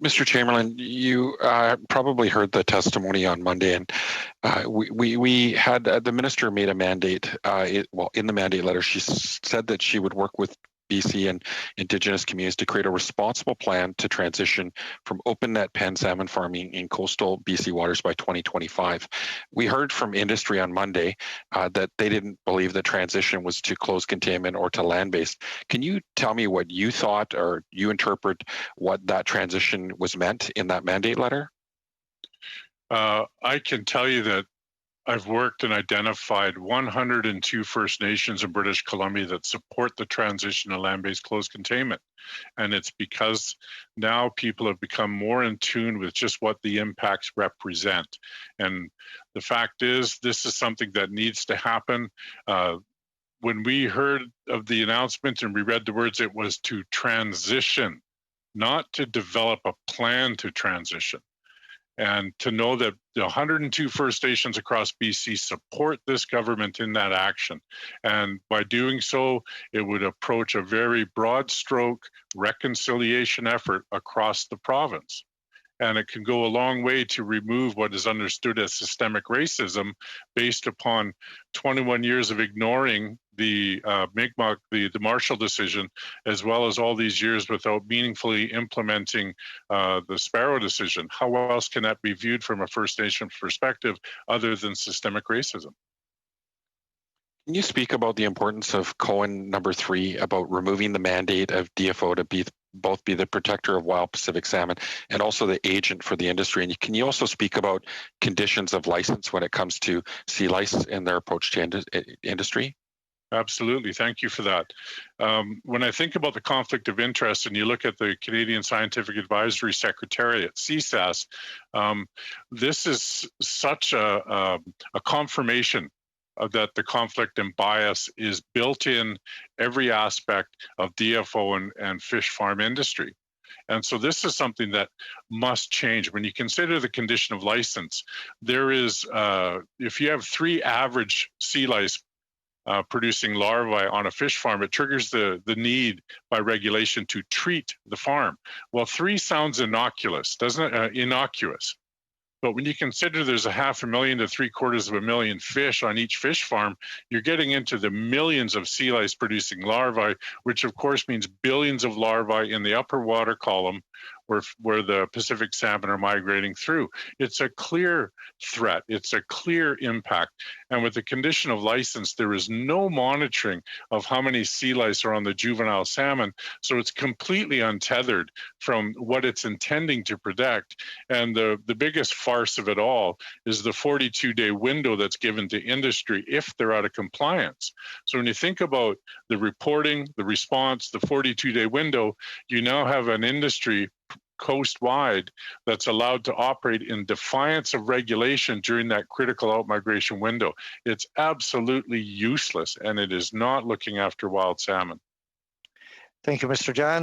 Mr. Chamberlain, you probably heard the testimony on Monday, and we had the minister made a mandate. In the mandate letter, she said that she would work with BC and Indigenous communities to create a responsible plan to transition from open net pen salmon farming in coastal BC waters by 2025. We heard from industry on Monday that they didn't believe the transition was to closed containment or to land-based. Can you tell me what you thought or you interpret what that transition was meant in that mandate letter? I can tell you that I've worked and identified 102 First Nations in British Columbia that support the transition to land-based closed containment. And it's because now people have become more in tune with just what the impacts represent. And the fact is, this is something that needs to happen. When we heard of the announcement and we read the words, it was to transition, not to develop a plan to transition. And to know that the 102 First Nations across BC support this government in that action. And by doing so, it would approach a very broad stroke reconciliation effort across the province. And it can go a long way to remove what is understood as systemic racism based upon 21 years of ignoring the Mi'kmaq, the Marshall decision, as well as all these years without meaningfully implementing the Sparrow decision. How else can that be viewed from a First Nation perspective other than systemic racism? Can you speak about the importance of Cohen number 3 about removing the mandate of DFO to both be the protector of wild Pacific salmon and also the agent for the industry? And can you also speak about conditions of license when it comes to sea lice and their approach to industry? Absolutely. Thank you for that. When I think about the conflict of interest and you look at the Canadian Scientific Advisory Secretariat, CSAS, this is such a confirmation that the conflict and bias is built in every aspect of DFO and fish farm industry. And so this is something that must change. When you consider the condition of license, there is, if you have 3 average sea lice producing larvae on a fish farm, it triggers the need by regulation to treat the farm. Well, 3 sounds innocuous, doesn't it? Innocuous. But when you consider there's 500,000 to 750,000 fish on each fish farm, you're getting into the millions of sea lice producing larvae, which of course means billions of larvae in the upper water column where the Pacific salmon are migrating through. It's a clear threat. It's a clear impact. And with the condition of license, there is no monitoring of how many sea lice are on the juvenile salmon. So it's completely untethered from what it's intending to protect. And the biggest farce of it all is the 42-day window that's given to industry if they're out of compliance. So when you think about the reporting, the response, the 42-day window, you now have an industry coast-wide that's allowed to operate in defiance of regulation during that critical outmigration window. It's absolutely useless, and it is not looking after wild salmon. Thank you, Mr. Johns.